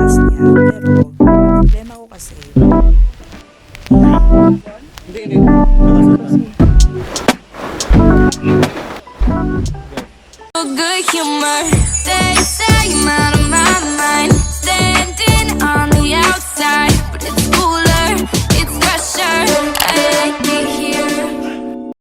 labas niya. Pero, problema ko kasi, Hindi. Good humor. They say I'm out of my mind. Standing on the outside, but it's cooler, it's fresher. I like it here.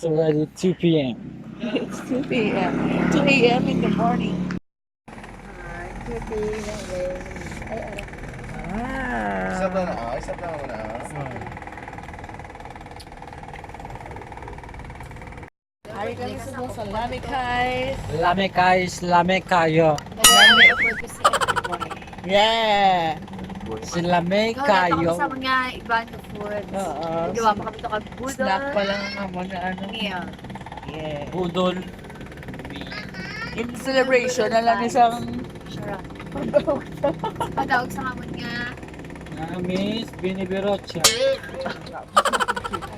It's already 2 p.m. It's 2 p.m. 2 a.m. in the morning. Isa Wow. na ako, isa na ako na ako. Hari kami sa lami guys. Lame guys, lame kayo. Yeah. Silame kayo. Sa mga ibang foods. Oo. Di ba, makapito ka budol. Snack pa lang naman na ano. Yeah. Yeah. Budol. In celebration na lang isang Sure. Patawag sa kamon nga. Miss Binibirotcha.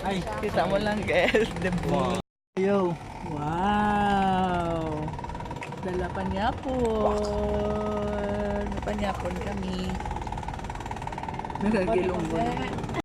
Ay, kita mo lang guys. Diba? yo. Wow. Dala panyapon. Panyapon kami. Nagagilong mo.